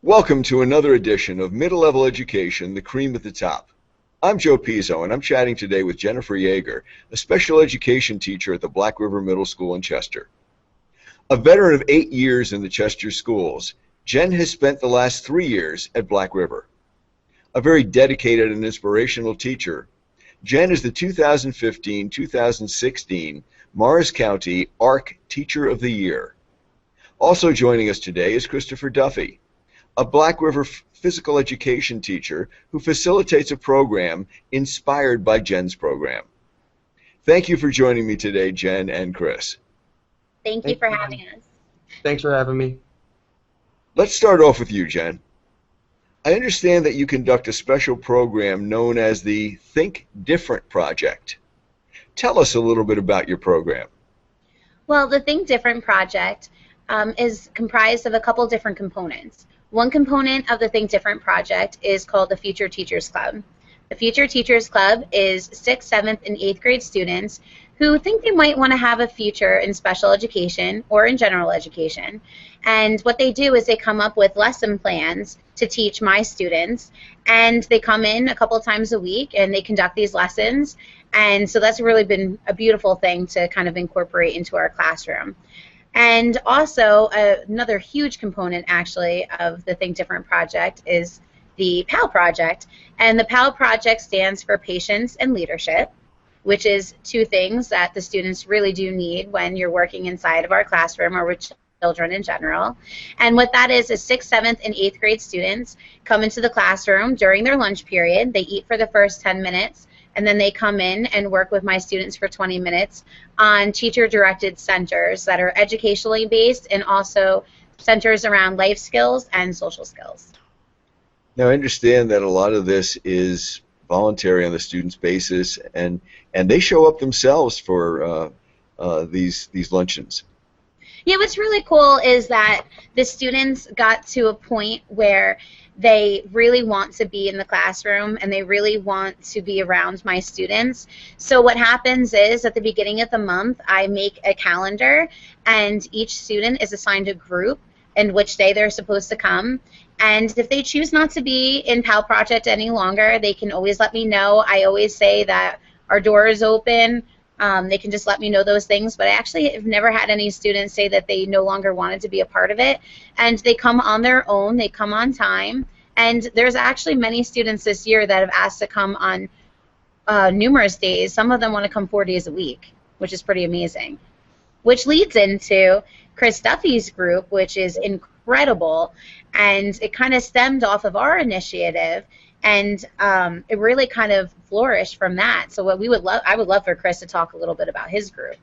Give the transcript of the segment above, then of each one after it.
Welcome to another edition of Middle-Level Education, the cream at the top. I'm Joe Pizzo, and I'm chatting today with Jennifer Yeager, a special education teacher at the Black River Middle School in Chester. A veteran of 8 years in the Chester schools, Jenn has spent the last 3 years at Black River. A very dedicated and inspirational teacher, Jenn is the 2015-2016 Morris County ARC Teacher of the Year. Also joining us today is Christopher Duffy, a Black River physical education teacher who facilitates a program inspired by Jenn's program. Thank you for joining me today, Jenn and Chris. Thank you for having us. Thanks for having me. Let's start off with you, Jenn. I understand that you conduct a special program known as the Think Different Project. Tell us a little bit about your program. Well, the Think Different Project is comprised of a couple different components. One component of the Think Different Project is called the Future Teachers Club. The Future Teachers Club is 6th, 7th, and 8th grade students who think they might want to have a future in special education or in general education. And what they do is they come up with lesson plans to teach my students, and they come in a couple times a week and they conduct these lessons. And so that's really been a beautiful thing to kind of incorporate into our classroom. And also, another huge component, actually, of the Think Different Project is the PAL Project. And the PAL Project stands for Patience and Leadership, which is two things that the students really do need when you're working inside of our classroom or with children in general. And what that is 6th, 7th, and 8th grade students come into the classroom during their lunch period. They eat for the first 10 minutes. And then they come in and work with my students for 20 minutes on teacher-directed centers that are educationally based and also centers around life skills and social skills. Now, I understand that a lot of this is voluntary on the students' basis, and they show up themselves for these luncheons. Yeah, what's really cool is that the students got to a point where they really want to be in the classroom and they really want to be around my students. So what happens is at the beginning of the month, I make a calendar and each student is assigned a group and which day they're supposed to come. And if they choose not to be in PAL Project any longer, they can always let me know. I always say that our door is open. They can just let me know those things, but I actually have never had any students say that they no longer wanted to be a part of it, and they come on their own, they come on time, and there's actually many students this year that have asked to come on numerous days. Some of them want to come 4 days a week, which is pretty amazing, which leads into Chris Duffy's group, which is incredible, and it kind of stemmed off of our initiative. And it really kind of flourished from that. So what I would love for Chris to talk a little bit about his group.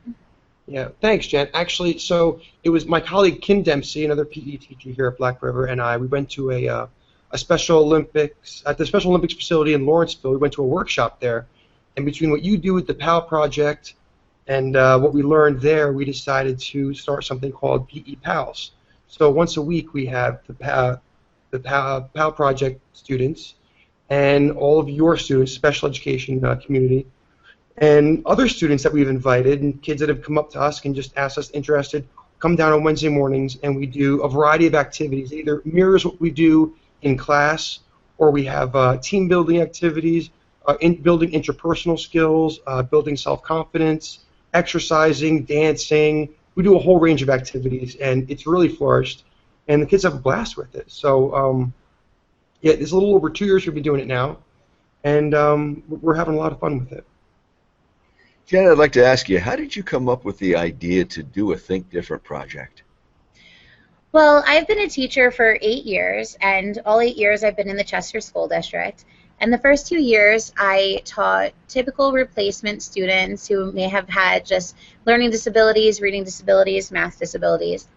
Yeah, thanks, Jen. Actually, so it was my colleague Kim Dempsey, another PE teacher here at Black River, and we went to a Special Olympics at the Special Olympics facility in Lawrenceville. We went to a workshop there, and between what you do with the PAL Project and what we learned there, we decided to start something called PE Pals. So once a week we have the PAL Project students and all of your students, special education community, and other students that we've invited, and kids that have come up to us and just asked us interested, come down on Wednesday mornings, and we do a variety of activities. It either mirrors what we do in class, or we have team building activities, building interpersonal skills, building self-confidence, exercising, dancing. We do a whole range of activities, and it's really flourished, and the kids have a blast with it. So, yeah, it's a little over 2 years we've been doing it now, and we're having a lot of fun with it. Jenn, I'd like to ask you, how did you come up with the idea to do a Think Different project? Well, I've been a teacher for 8 years, and all 8 years I've been in the Chester School District. And the first 2 years I taught typical replacement students who may have had just learning disabilities, reading disabilities, math disabilities.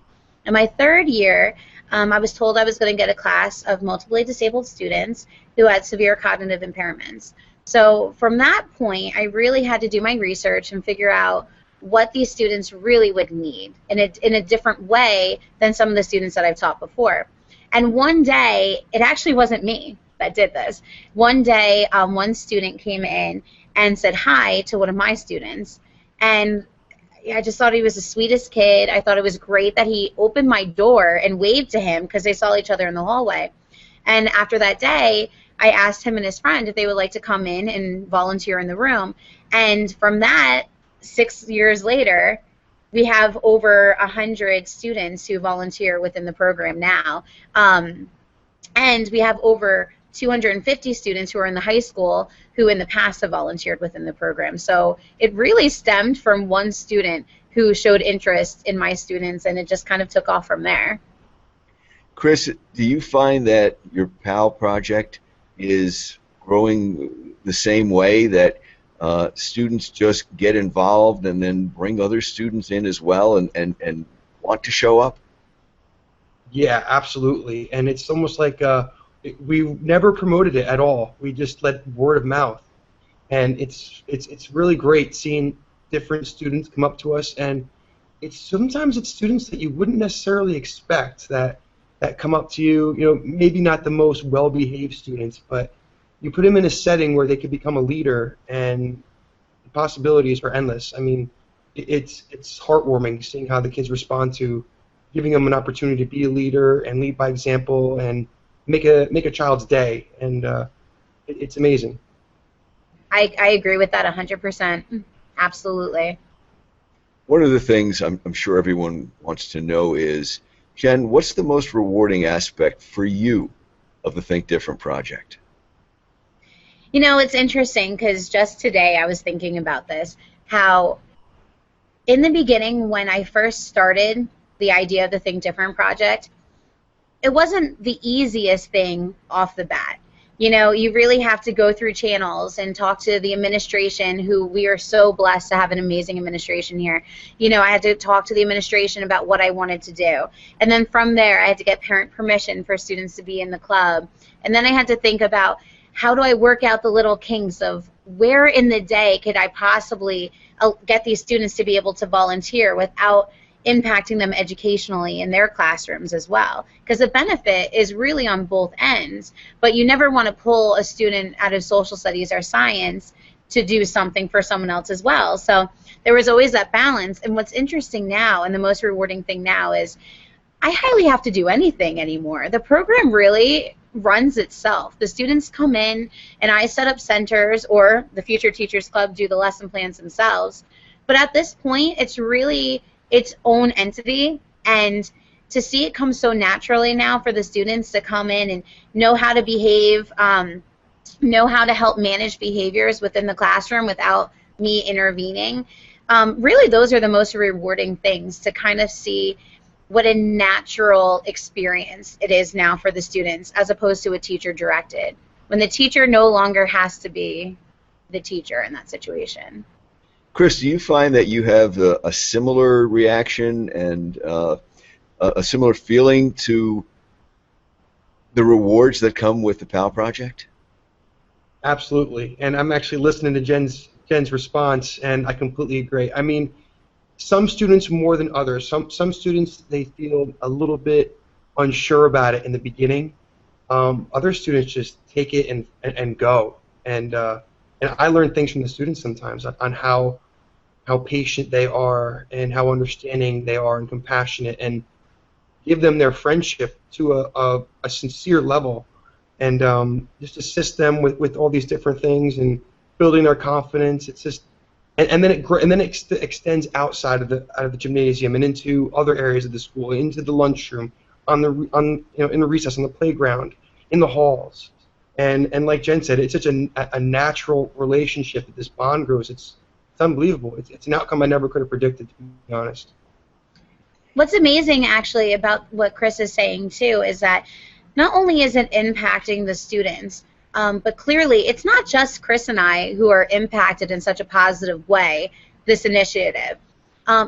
In my third year, I was told I was going to get a class of multiply disabled students who had severe cognitive impairments. So from that point, I really had to do my research and figure out what these students really would need in a different way than some of the students that I've taught before. And one day, it actually wasn't me that did this. One day, one student came in and said hi to one of my students, and I just thought he was the sweetest kid. I thought it was great that he opened my door and waved to him because they saw each other in the hallway. And after that day, I asked him and his friend if they would like to come in and volunteer in the room. And from that, 6 years later, we have over 100 students who volunteer within the program now. And we have over 250 students who are in the high school who in the past have volunteered within the program. So it really stemmed from one student who showed interest in my students, and it just kind of took off from there. Chris, do you find that your PAL project is growing the same way, that students just get involved and then bring other students in as well and want to show up? Yeah, absolutely. And it's almost like we never promoted it at all. We just let word of mouth. And it's really great seeing different students come up to us, and sometimes it's students that you wouldn't necessarily expect that come up to you. You know, maybe not the most well-behaved students, but you put them in a setting where they could become a leader, and the possibilities are endless. I mean, it's heartwarming seeing how the kids respond to giving them an opportunity to be a leader and lead by example and make a child's day, and it's amazing. I agree with that 100%. Absolutely. One of the things I'm sure everyone wants to know is, Jen, what's the most rewarding aspect for you of the Think Different project? You know, it's interesting because just today I was thinking about this, how in the beginning when I first started the idea of the Think Different project, it wasn't the easiest thing off the bat. You know, you really have to go through channels and talk to the administration, who we are so blessed to have an amazing administration here. You know, I had to talk to the administration about what I wanted to do. And then from there, I had to get parent permission for students to be in the club. And then I had to think about, how do I work out the little kinks of where in the day could I possibly get these students to be able to volunteer without impacting them educationally in their classrooms as well, because the benefit is really on both ends, but you never want to pull a student out of social studies or science to do something for someone else as well. So there was always that balance. And what's interesting now, and the most rewarding thing now, is I hardly have to do anything anymore. The program really runs itself. The students come in and I set up centers, or the Future Teachers Club do the lesson plans themselves. But at this point, it's really its own entity, and to see it come so naturally now for the students to come in and know how to behave, know how to help manage behaviors within the classroom without me intervening, really those are the most rewarding things, to kind of see what a natural experience it is now for the students as opposed to a teacher directed, when the teacher no longer has to be the teacher in that situation. Chris, do you find that you have a similar reaction and a similar feeling to the rewards that come with the PAL project? Absolutely, and I'm actually listening to Jen's response, and I completely agree. I mean, some students more than others. Some students, they feel a little bit unsure about it in the beginning. Other students just take it and go. And I learn things from the students sometimes on how patient they are and how understanding they are and compassionate, and give them their friendship to a sincere level, and just assist them with all these different things and building their confidence. It's just and then it extends outside of the gymnasium and into other areas of the school, into the lunchroom, in the recess, on the playground, in the halls, and like Jen said, it's such a natural relationship that this bond grows. It's unbelievable. It's an outcome I never could have predicted, to be honest. What's amazing actually about what Chris is saying too is that not only is it impacting the students, but clearly it's not just Chris and I who are impacted in such a positive way, this initiative.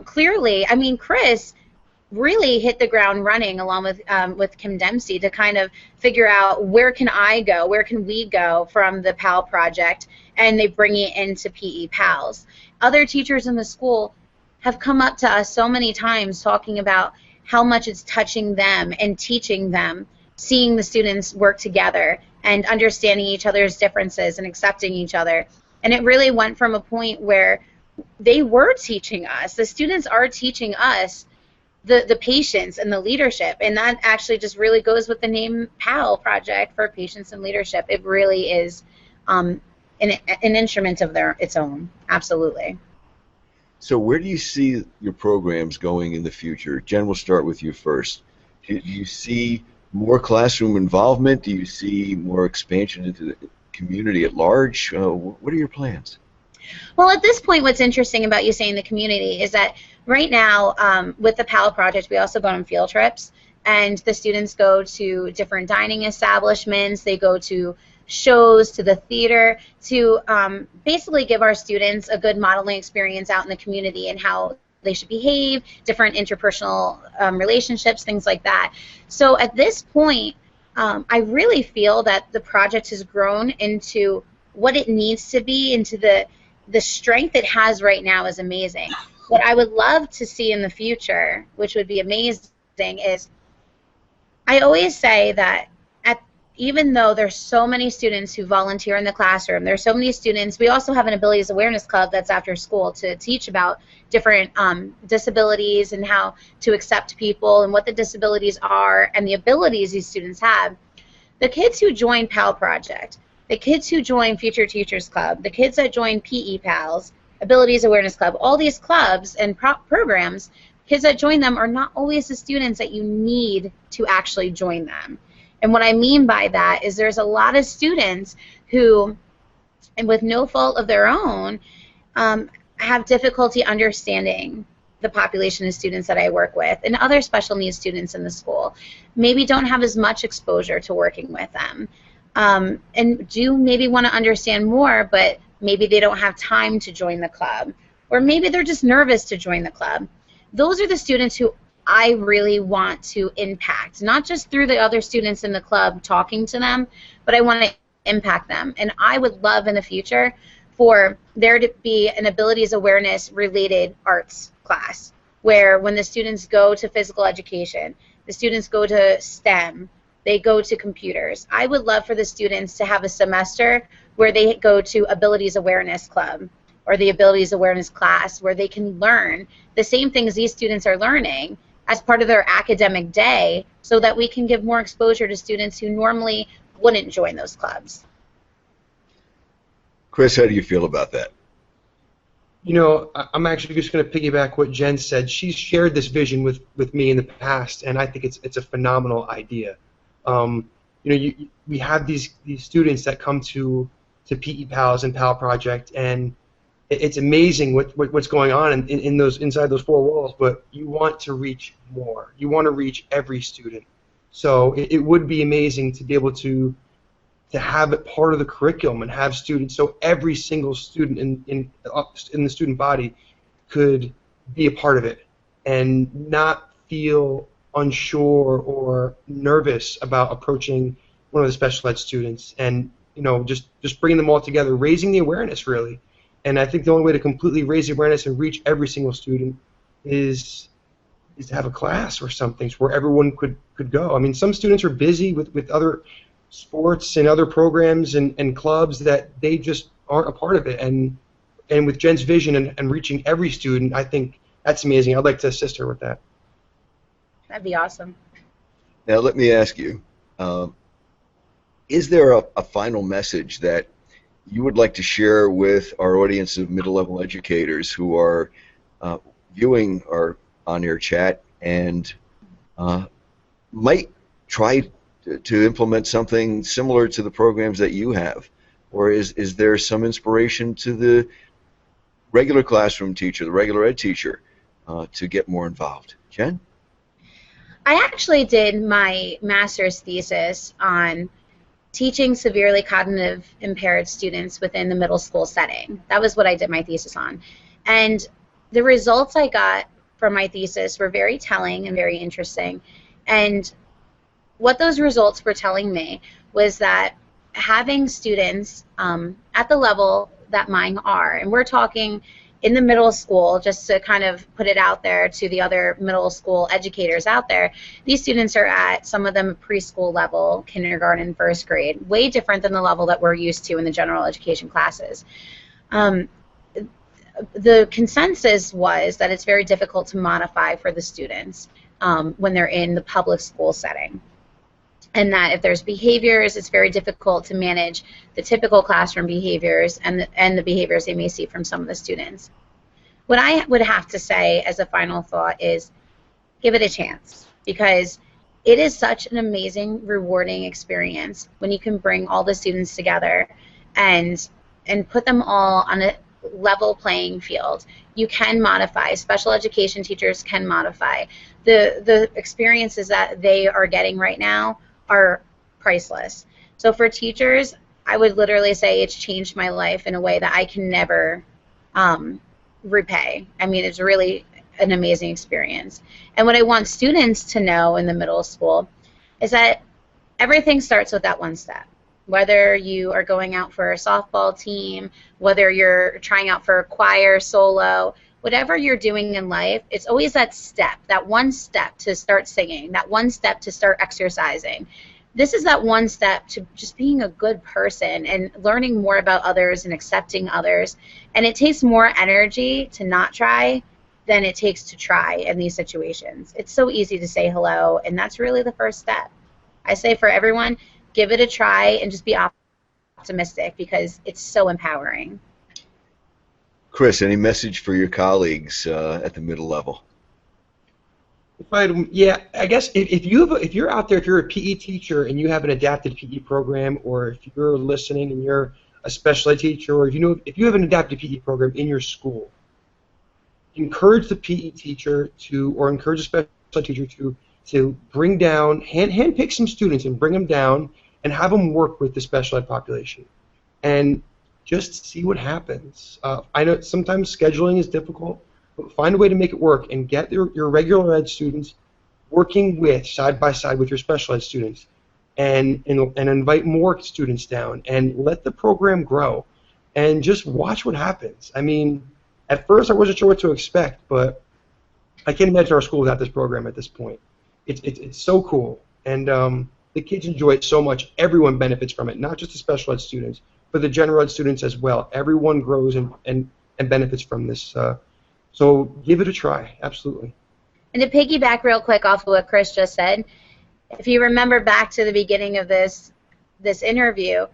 Clearly, I mean, Chris really hit the ground running along with Kim Dempsey to kind of figure out, where can I go, where can we go from the PAL project, and they bring it into PE PALs. Other teachers in the school have come up to us so many times talking about how much it's touching them and teaching them, seeing the students work together and understanding each other's differences and accepting each other. And it really went from a point where they were teaching us. The students are teaching us the patience and the leadership, and that actually just really goes with the name PAL, Project for Patience and Leadership. It really is an instrument of its own, absolutely. So where do you see your programs going in the future? Jen, we'll start with you first. Do you see more classroom involvement? Do you see more expansion into the community at large? What are your plans? Well, at this point, what's interesting about you saying the community is that right now, with the PAL project, we also go on field trips, and the students go to different dining establishments. They go to shows, to the theater, to basically give our students a good modeling experience out in the community and how they should behave, different interpersonal relationships, things like that. So at this point, I really feel that the project has grown into what it needs to be, into the strength it has right now is amazing. What I would love to see in the future, which would be amazing, is I always say that even though there's so many students who volunteer in the classroom, there's so many students, we also have an abilities awareness club that's after school to teach about different disabilities and how to accept people and what the disabilities are and the abilities these students have. The kids who join PAL Project, the kids who join Future Teachers Club, the kids that join PE PALs, Abilities Awareness Club, all these clubs and programs, kids that join them are not always the students that you need to actually join them. And what I mean by that is there's a lot of students who, and with no fault of their own, have difficulty understanding the population of students that I work with and other special needs students in the school. Maybe don't have as much exposure to working with them. And do maybe want to understand more, but maybe they don't have time to join the club. Or maybe they're just nervous to join the club. Those are the students who I really want to impact, not just through the other students in the club talking to them, but I want to impact them. And I would love in the future for there to be an abilities awareness related arts class where when the students go to physical education, the students go to STEM, they go to computers. I would love for the students to have a semester where they go to abilities awareness club or the abilities awareness class where they can learn the same things these students are learning as part of their academic day so that we can give more exposure to students who normally wouldn't join those clubs. Chris, how do you feel about that? You know, I'm actually just going to piggyback what Jen said. She's shared this vision with me in the past, and I think it's a phenomenal idea. You know, we have these students that come to PE Pals and PAL Project, and it's amazing what's going on in those inside those four walls. But you want to reach more. You want to reach every student. So it would be amazing to be able to have it part of the curriculum and have students, so every single student in the student body could be a part of it and not feel unsure or nervous about approaching one of the special ed students, and you know, just bringing them all together, raising the awareness really. And I think the only way to completely raise the awareness and reach every single student is to have a class or something where everyone could go. I mean, some students are busy with other sports and other programs and clubs that they just aren't a part of it. And with Jen's vision and reaching every student, I think that's amazing. I'd like to assist her with that. That'd be awesome. Now let me ask you, is there a final message that you would like to share with our audience of middle-level educators who are viewing our on-air chat and might try to implement something similar to the programs that you have? Or is there some inspiration to the regular classroom teacher, the regular ed teacher, to get more involved? Jen? I actually did my master's thesis on teaching severely cognitive impaired students within the middle school setting. That was what I did my thesis on. And the results I got from my thesis were very telling and very interesting. And what those results were telling me was that having students at the level that mine are, and we're talking in the middle school, just to kind of put it out there to the other middle school educators out there, these students are at, some of them, preschool level, kindergarten, first grade, way different than the level that we're used to in the general education classes. the consensus was that it's very difficult to modify for the students when they're in the public school setting. And that if there's behaviors, it's very difficult to manage the typical classroom behaviors and the behaviors they may see from some of the students. What I would have to say as a final thought is give it a chance, because it is such an amazing, rewarding experience when you can bring all the students together and put them all on a level playing field. You can modify. Special education teachers can modify. The experiences that they are getting right now are priceless. So for teachers, I would literally say it's changed my life in a way that I can never repay. I mean, it's really an amazing experience. And what I want students to know in the middle school is that everything starts with that one step. Whether you are going out for a softball team, whether you're trying out for a choir, solo, whatever you're doing in life, it's always that step, that one step to start singing, that one step to start exercising. This is that one step to just being a good person and learning more about others and accepting others. And it takes more energy to not try than it takes to try in these situations. It's so easy to say hello, and that's really the first step. I say for everyone, give it a try and just be optimistic, because it's so empowering. Chris, any message for your colleagues at the middle level? Yeah, I guess if you're out there, if you're a PE teacher and you have an adapted PE program, or if you're listening and you're a special ed teacher, or if you have an adapted PE program in your school, encourage the PE teacher or encourage a special ed teacher to bring down, handpick some students and bring them down and have them work with the special ed population, and just see what happens. I know sometimes scheduling is difficult, but find a way to make it work and get your regular ed students working side by side with your special ed students, and invite more students down and let the program grow, and just watch what happens. I mean, at first I wasn't sure what to expect, but I can't imagine our school without this program at this point. It's so cool, and the kids enjoy it so much. Everyone benefits from it, not just the special ed students, but the general ed students as well. Everyone grows and benefits from this. So give it a try, absolutely. And to piggyback real quick off of what Chris just said, if you remember back to the beginning of this interview,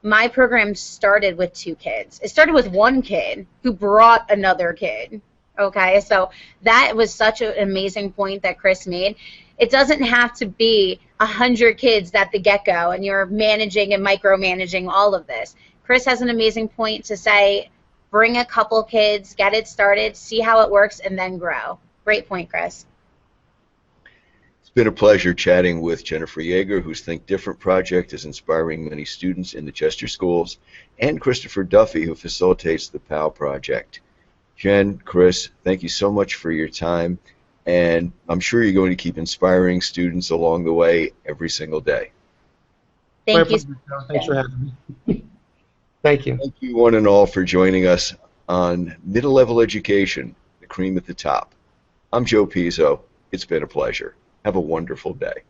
my program started with 2 kids. It started with 1 kid who brought another kid. Okay, so that was such an amazing point that Chris made. It doesn't have to be 100 kids at the get-go and you're managing and micromanaging all of this. Chris has an amazing point to say, bring a couple kids, get it started, see how it works, and then grow. Great point, Chris. It's been a pleasure chatting with Jennifer Yeager, whose Think Different project is inspiring many students in the Chester schools, and Christopher Duffy, who facilitates the PAL project. Jen, Chris, thank you so much for your time, and I'm sure you're going to keep inspiring students along the way every single day. Thank you. Thanks for having me. Thank you. Thank you one and all for joining us on Middle Level Education, the cream at the top. I'm Joe Pizzo. It's been a pleasure. Have a wonderful day.